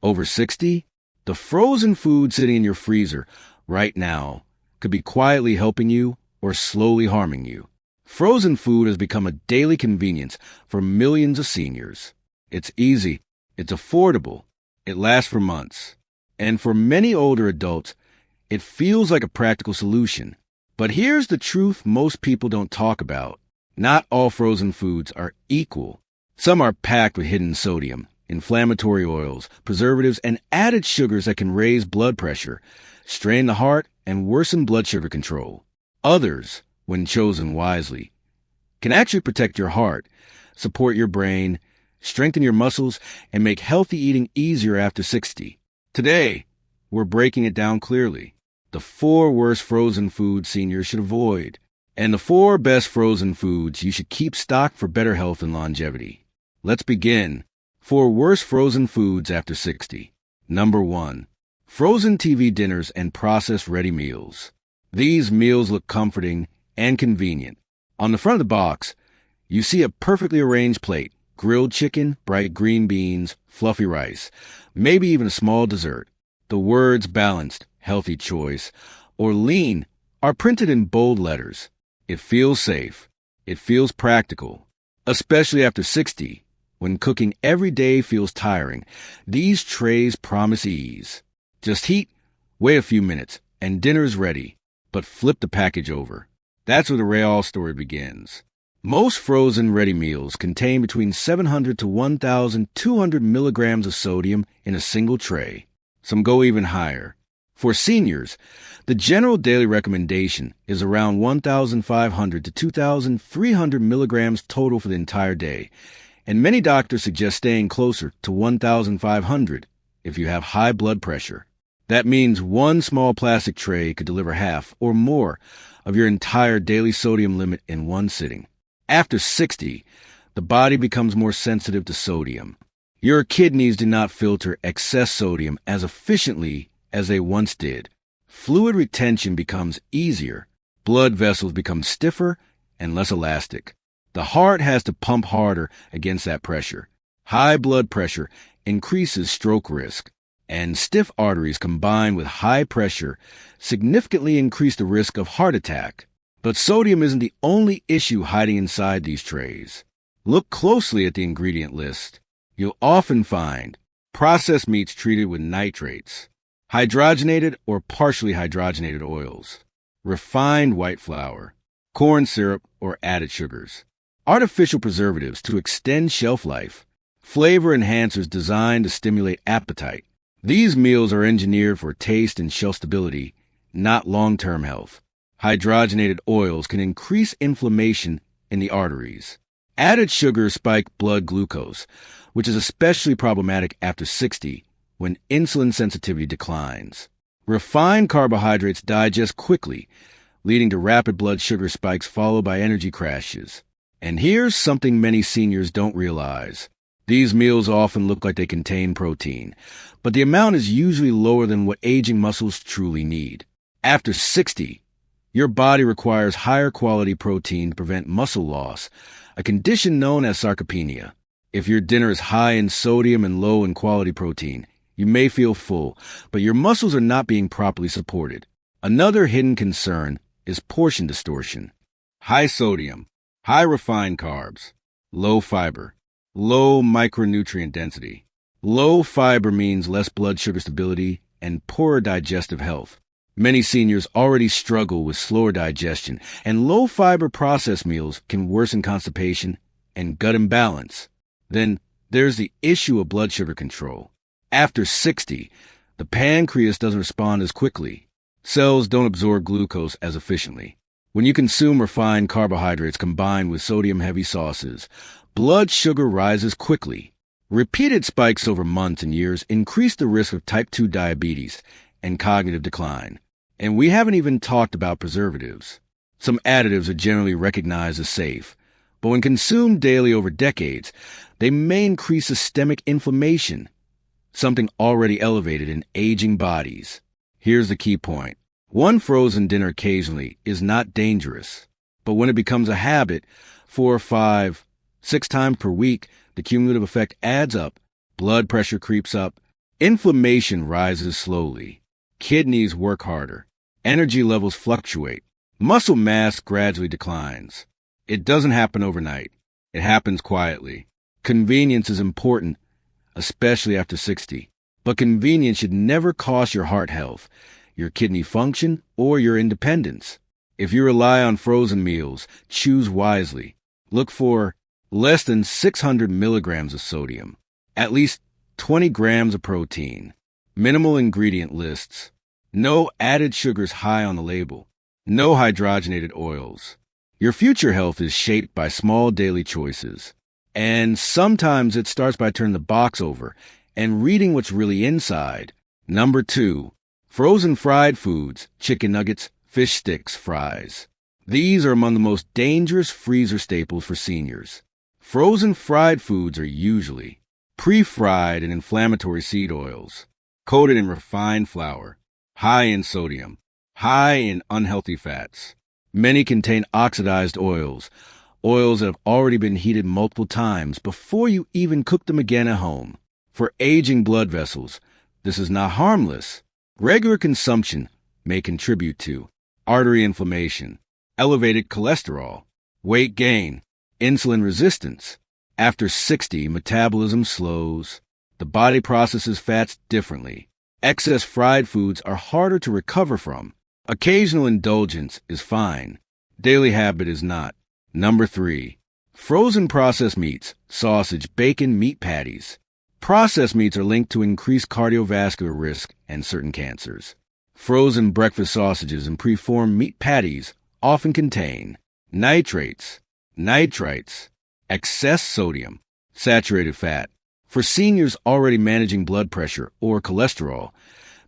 Over 60? The frozen food sitting in your freezer right now could be quietly helping you or slowly harming you. Frozen food has become a daily convenience for millions of seniors. It's easy, it's affordable, it lasts for months. And for many older adults, it feels like a practical solution. But here's the truth most people don't talk about. Not all frozen foods are equal. Some are packed with hidden sodium, inflammatory oils, preservatives, and added sugars that can raise blood pressure, strain the heart, and worsen blood sugar control. Others, when chosen wisely, can actually protect your heart, support your brain, strengthen your muscles, and make healthy eating easier after 60. Today, we're breaking it down clearly. The 4 worst frozen foods seniors should avoid, and the 4 best frozen foods you should keep stocked for better health and longevity. Let's begin. 4 worst frozen foods after 60. Number 1. Frozen TV dinners and processed ready meals. These meals look comforting and convenient. On the front of the box, you see a perfectly arranged plate, grilled chicken, bright green beans, fluffy rice, maybe even a small dessert. The words balanced, healthy choice, or lean are printed in bold letters. It feels safe. It feels practical. Especially after 60, when cooking every day feels tiring, these trays promise ease. Just heat, wait a few minutes, and dinner's ready. But flip the package over. That's where the real story begins. Most frozen ready meals contain between 700 to 1,200 milligrams of sodium in a single tray. Some go even higher. For seniors, the general daily recommendation is around 1,500 to 2,300 milligrams total for the entire day, and many doctors suggest staying closer to 1,500 if you have high blood pressure. That means one small plastic tray could deliver half or more of your entire daily sodium limit in one sitting. After 60, the body becomes more sensitive to sodium. Your kidneys do not filter excess sodium as efficiently as they once did. Fluid retention becomes easier. Blood vessels become stiffer and less elastic. The heart has to pump harder against that pressure. High blood pressure increases stroke risk, and stiff arteries combined with high pressure significantly increase the risk of heart attack. But sodium isn't the only issue hiding inside these trays. Look closely at the ingredient list. You'll often find processed meats treated with nitrates, hydrogenated or partially hydrogenated oils, refined white flour, corn syrup or added sugars, artificial preservatives to extend shelf life, flavor enhancers designed to stimulate appetite. These meals are engineered for taste and shelf stability, not long-term health. Hydrogenated oils can increase inflammation in the arteries. Added sugars spike blood glucose, which is especially problematic after 60 when insulin sensitivity declines. Refined carbohydrates digest quickly, leading to rapid blood sugar spikes followed by energy crashes. And here's something many seniors don't realize. These meals often look like they contain protein, but the amount is usually lower than what aging muscles truly need. After 60, your body requires higher quality protein to prevent muscle loss, a condition known as sarcopenia. If your dinner is high in sodium and low in quality protein, you may feel full, but your muscles are not being properly supported. Another hidden concern is portion distortion. High sodium, high refined carbs, low fiber, low micronutrient density. Low fiber means less blood sugar stability and poorer digestive health. Many seniors already struggle with slower digestion, and low-fiber processed meals can worsen constipation and gut imbalance. Then there's the issue of blood sugar control. After 60, the pancreas doesn't respond as quickly. Cells don't absorb glucose as efficiently. When you consume refined carbohydrates combined with sodium-heavy sauces, blood sugar rises quickly. Repeated spikes over months and years increase the risk of type 2 diabetes and cognitive decline. And we haven't even talked about preservatives. Some additives are generally recognized as safe, but when consumed daily over decades, they may increase systemic inflammation, something already elevated in aging bodies. Here's the key point. One frozen dinner occasionally is not dangerous, but when it becomes a habit, 4, 5, 6 times per week, the cumulative effect adds up. Blood pressure creeps up, Inflammation rises slowly. Kidneys work harder. Energy levels fluctuate. Muscle mass gradually declines. It doesn't happen overnight. It happens quietly. Convenience is important, especially after 60. But convenience should never cost your heart health, your kidney function, or your independence. If you rely on frozen meals, choose wisely. Look for less than 600 milligrams of sodium, at least 20 grams of protein, minimal ingredient lists, no added sugars high on the label, no hydrogenated oils. Your future health is shaped by small daily choices. And sometimes it starts by turning the box over and reading what's really inside. Number 2, frozen fried foods, chicken nuggets, fish sticks, fries. These are among the most dangerous freezer staples for seniors. Frozen fried foods are usually pre-fried in inflammatory seed oils, coated in refined flour, high in sodium, high in unhealthy fats. Many contain oxidized oils that have already been heated multiple times before you even cook them again at home. For aging blood vessels, this is not harmless. Regular consumption may contribute to artery inflammation, elevated cholesterol, weight gain, insulin resistance. After 60, metabolism slows. The body processes fats differently. Excess fried foods are harder to recover from. Occasional indulgence is fine. Daily habit is not. Number 3, frozen processed meats, sausage, bacon, meat patties. Processed meats are linked to increased cardiovascular risk and certain cancers. Frozen breakfast sausages and preformed meat patties often contain nitrates, nitrites, excess sodium, saturated fat. For seniors already managing blood pressure or cholesterol,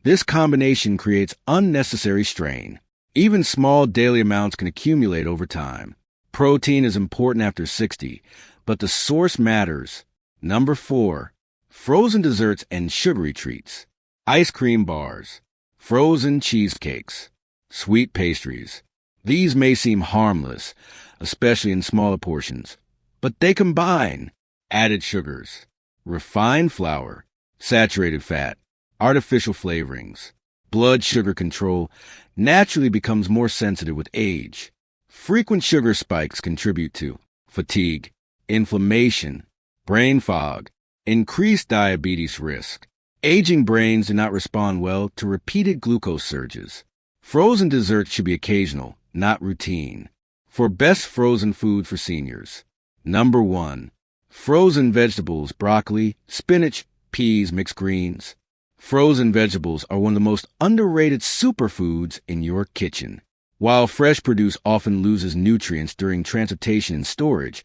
this combination creates unnecessary strain. Even small daily amounts can accumulate over time. Protein is important after 60, but the source matters. Number 4, frozen desserts and sugary treats. Ice cream bars, frozen cheesecakes, sweet pastries. These may seem harmless, especially in smaller portions, but they combine added sugars, refined flour, saturated fat, artificial flavorings. Blood sugar control naturally becomes more sensitive with age. Frequent sugar spikes contribute to fatigue, inflammation, brain fog, increased diabetes risk. Aging brains do not respond well to repeated glucose surges. Frozen desserts should be occasional, not routine. For best frozen food for seniors. Number 1, frozen vegetables, broccoli, spinach, peas, mixed greens. Frozen vegetables are one of the most underrated superfoods in your kitchen. While fresh produce often loses nutrients during transportation and storage,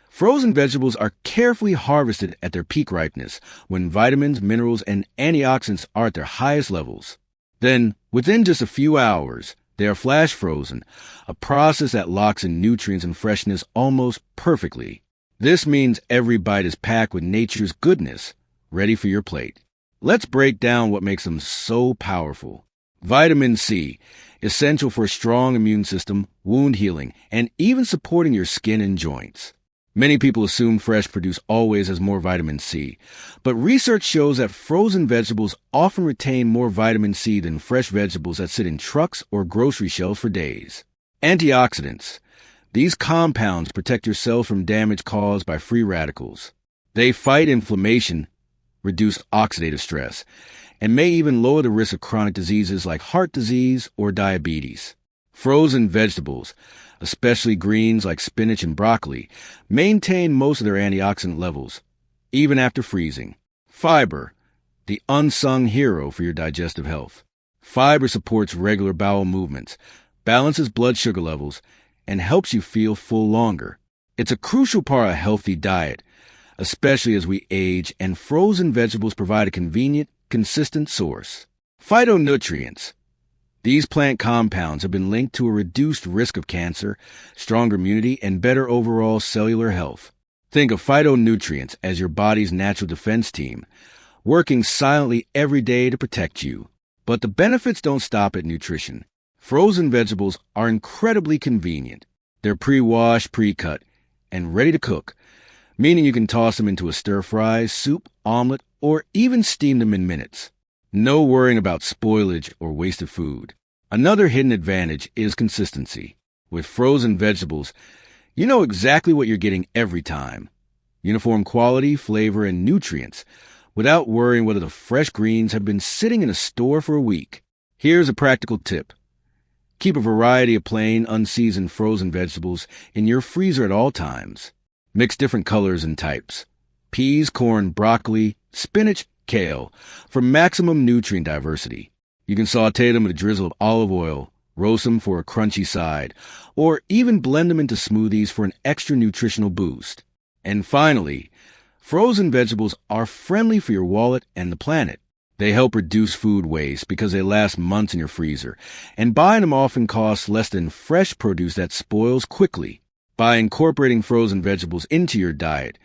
frozen vegetables are carefully harvested at their peak ripeness when vitamins, minerals, and antioxidants are at their highest levels. Then, within just a few hours, they are flash frozen, a process that locks in nutrients and freshness almost perfectly. This means every bite is packed with nature's goodness, ready for your plate. Let's break down what makes them so powerful. Vitamin C, essential for a strong immune system, wound healing, and even supporting your skin and joints. Many people assume fresh produce always has more vitamin C, but research shows that frozen vegetables often retain more vitamin C than fresh vegetables that sit in trucks or grocery shelves for days. Antioxidants. These compounds protect your cells from damage caused by free radicals. They fight inflammation, reduce oxidative stress, and may even lower the risk of chronic diseases like heart disease or diabetes. Frozen vegetables, especially greens like spinach and broccoli, maintain most of their antioxidant levels, even after freezing. Fiber, the unsung hero for your digestive health. Fiber supports regular bowel movements, balances blood sugar levels, and helps you feel full longer. It's a crucial part of a healthy diet, especially as we age, and frozen vegetables provide a convenient, consistent source. Phytonutrients. These plant compounds have been linked to a reduced risk of cancer, stronger immunity, and better overall cellular health. Think of phytonutrients as your body's natural defense team, working silently every day to protect you. But the benefits don't stop at nutrition. Frozen vegetables are incredibly convenient. They're pre-washed, pre-cut, and ready to cook, meaning you can toss them into a stir-fry, soup, omelet, or even steam them in minutes. No worrying about spoilage or wasted food. Another hidden advantage is consistency. With frozen vegetables, you know exactly what you're getting every time. Uniform quality, flavor, and nutrients, without worrying whether the fresh greens have been sitting in a store for a week. Here's a practical tip. Keep a variety of plain, unseasoned frozen vegetables in your freezer at all times. Mix different colors and types. Peas, corn, broccoli, spinach, kale, for maximum nutrient diversity. You can saute them with a drizzle of olive oil, roast them for a crunchy side, or even blend them into smoothies for an extra nutritional boost. And finally, frozen vegetables are friendly for your wallet and the planet. They help reduce food waste because they last months in your freezer, and buying them often costs less than fresh produce that spoils quickly. By incorporating frozen vegetables into your diet,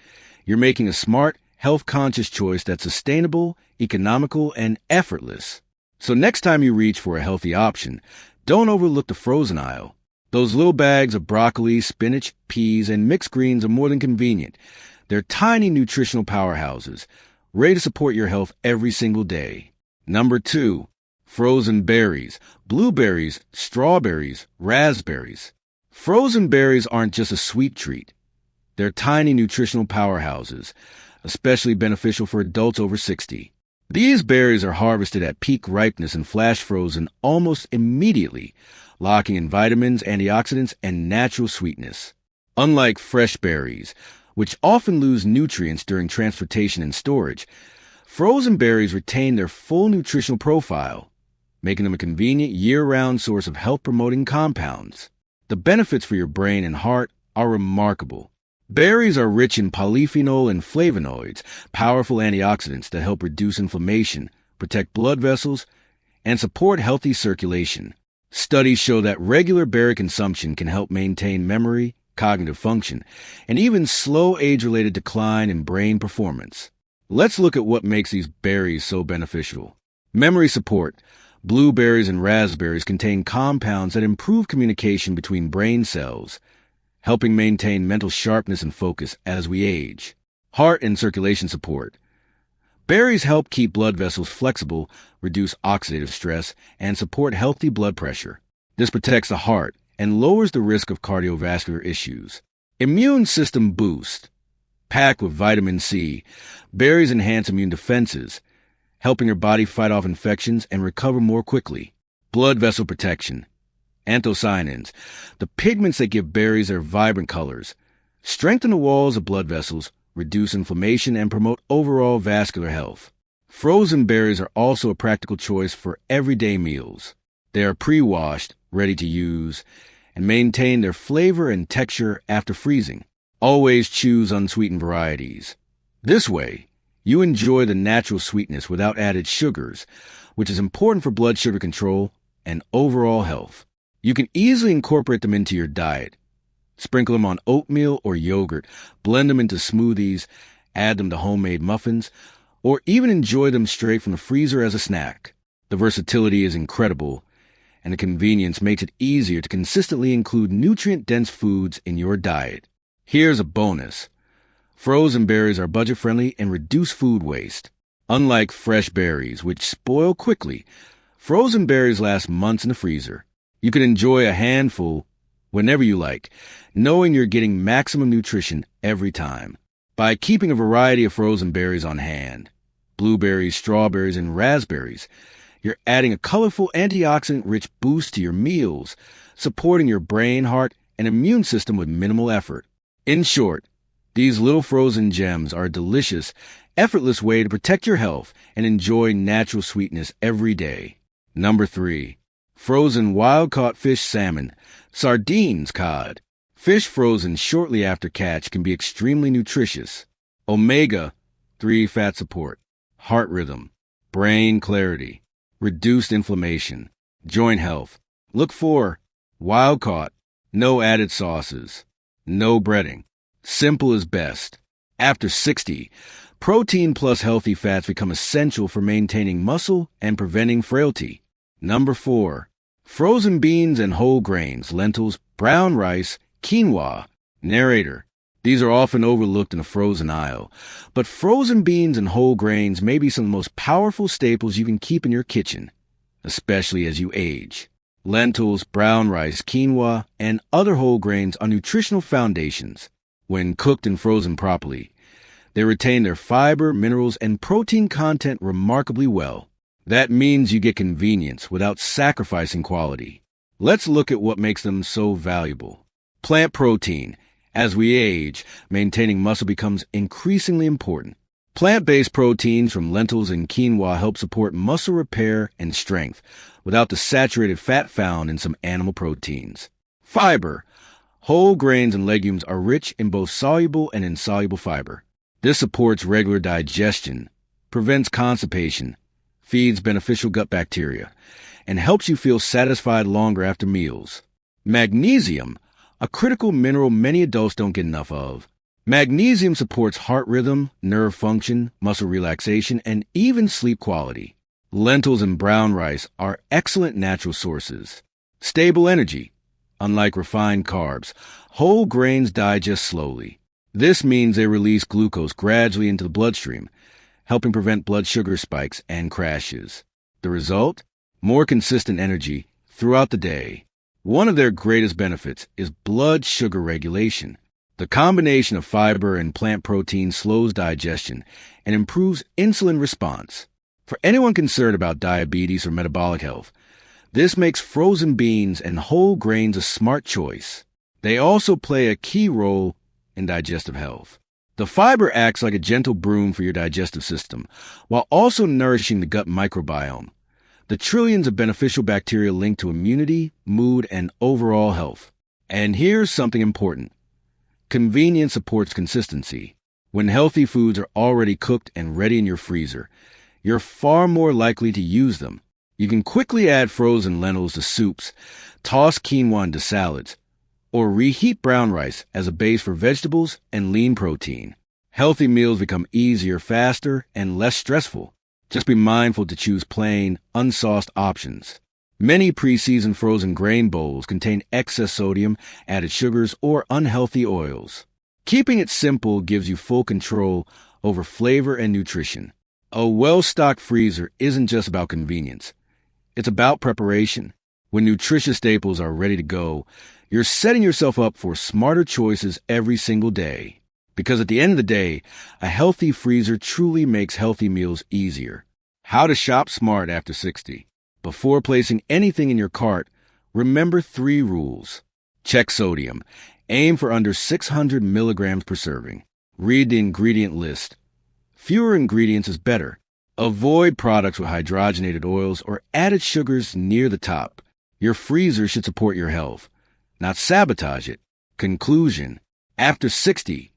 you're making a smart, health-conscious choice that's sustainable, economical, and effortless. So next time you reach for a healthy option, don't overlook the frozen aisle. Those little bags of broccoli, spinach, peas, and mixed greens are more than convenient. They're tiny nutritional powerhouses, ready to support your health every single day. Number 2, frozen berries, blueberries, strawberries, raspberries. Frozen berries aren't just a sweet treat. They're tiny nutritional powerhouses, especially beneficial for adults over 60. These berries are harvested at peak ripeness and flash frozen almost immediately, locking in vitamins, antioxidants, and natural sweetness. Unlike fresh berries, which often lose nutrients during transportation and storage, frozen berries retain their full nutritional profile, making them a convenient year-round source of health-promoting compounds. The benefits for your brain and heart are remarkable. Berries are rich in polyphenol and flavonoids, powerful antioxidants that help reduce inflammation, protect blood vessels, and support healthy circulation. Studies show that regular berry consumption can help maintain memory, cognitive function, and even slow age-related decline in brain performance. Let's look at what makes these berries so beneficial. Memory support. Blueberries and raspberries contain compounds that improve communication between brain cells, helping maintain mental sharpness and focus as we age. Heart and circulation support. Berries help keep blood vessels flexible, reduce oxidative stress, and support healthy blood pressure. This protects the heart and lowers the risk of cardiovascular issues. Immune system boost. Packed with vitamin C, berries enhance immune defenses, helping your body fight off infections and recover more quickly. Blood vessel protection. Anthocyanins, the pigments that give berries their vibrant colors, strengthen the walls of blood vessels, reduce inflammation, and promote overall vascular health. Frozen berries are also a practical choice for everyday meals. They are pre-washed, ready to use, and maintain their flavor and texture after freezing. Always choose unsweetened varieties. This way, you enjoy the natural sweetness without added sugars, which is important for blood sugar control and overall health. You can easily incorporate them into your diet. Sprinkle them on oatmeal or yogurt, blend them into smoothies, add them to homemade muffins, or even enjoy them straight from the freezer as a snack. The versatility is incredible, and the convenience makes it easier to consistently include nutrient-dense foods in your diet. Here's a bonus. Frozen berries are budget-friendly and reduce food waste. Unlike fresh berries, which spoil quickly, frozen berries last months in the freezer. You can enjoy a handful whenever you like, knowing you're getting maximum nutrition every time. By keeping a variety of frozen berries on hand, blueberries, strawberries, and raspberries, you're adding a colorful antioxidant-rich boost to your meals, supporting your brain, heart, and immune system with minimal effort. In short, these little frozen gems are a delicious, effortless way to protect your health and enjoy natural sweetness every day. Number 3. Frozen wild-caught fish salmon, sardines cod. Fish frozen shortly after catch can be extremely nutritious. Omega-3 fat support, heart rhythm, brain clarity, reduced inflammation, joint health. Look for wild-caught, no added sauces, no breading. Simple is best. After 60, protein plus healthy fats become essential for maintaining muscle and preventing frailty. Number 4. Frozen beans and whole grains, lentils, brown rice, quinoa. Narrator. These are often overlooked in the frozen aisle, but frozen beans and whole grains may be some of the most powerful staples you can keep in your kitchen, especially as you age. Lentils, brown rice, quinoa, and other whole grains are nutritional foundations. When cooked and frozen properly, they retain their fiber, minerals, and protein content remarkably well. That means you get convenience without sacrificing quality. Let's look at what makes them so valuable. Plant protein. As we age, maintaining muscle becomes increasingly important. Plant-based proteins from lentils and quinoa help support muscle repair and strength without the saturated fat found in some animal proteins. Fiber. Whole grains and legumes are rich in both soluble and insoluble fiber. This supports regular digestion, prevents constipation, feeds beneficial gut bacteria, and helps you feel satisfied longer after meals. Magnesium, a critical mineral many adults don't get enough of. Magnesium supports heart rhythm, nerve function, muscle relaxation, and even sleep quality. Lentils and brown rice are excellent natural sources. Stable energy. Unlike refined carbs, whole grains digest slowly. This means they release glucose gradually into the bloodstream, helping prevent blood sugar spikes and crashes. The result? More consistent energy throughout the day. One of their greatest benefits is blood sugar regulation. The combination of fiber and plant protein slows digestion and improves insulin response. For anyone concerned about diabetes or metabolic health, this makes frozen beans and whole grains a smart choice. They also play a key role in digestive health. The fiber acts like a gentle broom for your digestive system, while also nourishing the gut microbiome. The trillions of beneficial bacteria linked to immunity, mood, and overall health. And here's something important. Convenience supports consistency. When healthy foods are already cooked and ready in your freezer, you're far more likely to use them. You can quickly add frozen lentils to soups, toss quinoa into salads, or reheat brown rice as a base for vegetables and lean protein. Healthy meals become easier, faster, and less stressful. Just be mindful to choose plain, unsauced options. Many pre-seasoned frozen grain bowls contain excess sodium, added sugars, or unhealthy oils. Keeping it simple gives you full control over flavor and nutrition. A well-stocked freezer isn't just about convenience. It's about preparation. When nutritious staples are ready to go, you're setting yourself up for smarter choices every single day. Because at the end of the day, a healthy freezer truly makes healthy meals easier. How to shop smart after 60. Before placing anything in your cart, remember 3 rules. Check sodium. Aim for under 600 milligrams per serving. Read the ingredient list. Fewer ingredients is better. Avoid products with hydrogenated oils or added sugars near the top. Your freezer should support your health, not sabotage it. Conclusion. After 60,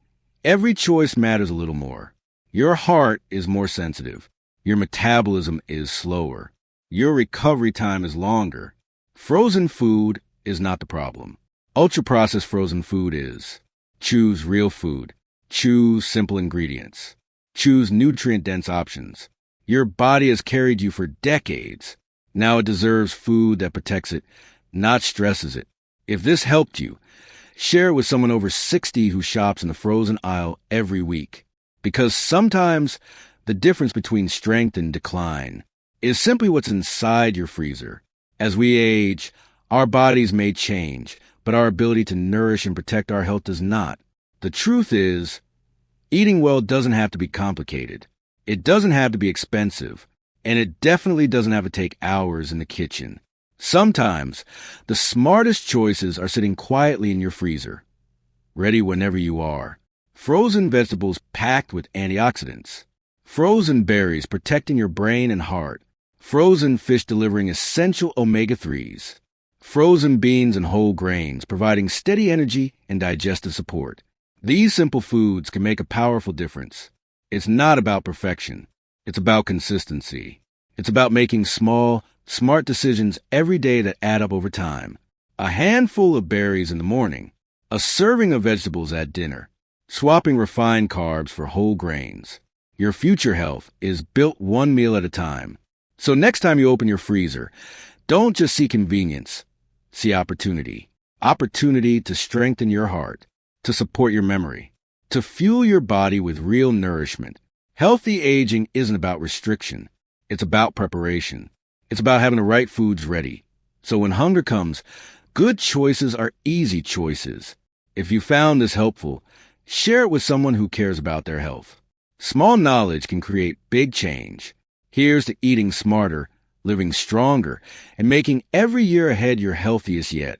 every choice matters a little more. Your heart is more sensitive. Your metabolism is slower. Your recovery time is longer. Frozen food is not the problem. Ultra-processed frozen food is. Choose real food. Choose simple ingredients. Choose nutrient-dense options. Your body has carried you for decades. Now it deserves food that protects it, not stresses it. If this helped you, share it with someone over 60 who shops in the frozen aisle every week. Because sometimes the difference between strength and decline is simply what's inside your freezer. As we age, our bodies may change, but our ability to nourish and protect our health does not. The truth is, eating well doesn't have to be complicated. It doesn't have to be expensive, and it definitely doesn't have to take hours in the kitchen. Sometimes, the smartest choices are sitting quietly in your freezer, ready whenever you are. Frozen vegetables packed with antioxidants. Frozen berries protecting your brain and heart. Frozen fish delivering essential omega-3s. Frozen beans and whole grains providing steady energy and digestive support. These simple foods can make a powerful difference. It's not about perfection. It's about consistency. It's about making small, smart decisions every day that add up over time. A handful of berries in the morning. A serving of vegetables at dinner. Swapping refined carbs for whole grains. Your future health is built one meal at a time. So next time you open your freezer, don't just see convenience. See opportunity. Opportunity to strengthen your heart, to support your memory, to fuel your body with real nourishment. Healthy aging isn't about restriction. It's about preparation. It's about having the right foods ready. So when hunger comes, good choices are easy choices. If you found this helpful, share it with someone who cares about their health. Small knowledge can create big change. Here's to eating smarter, living stronger, and making every year ahead your healthiest yet.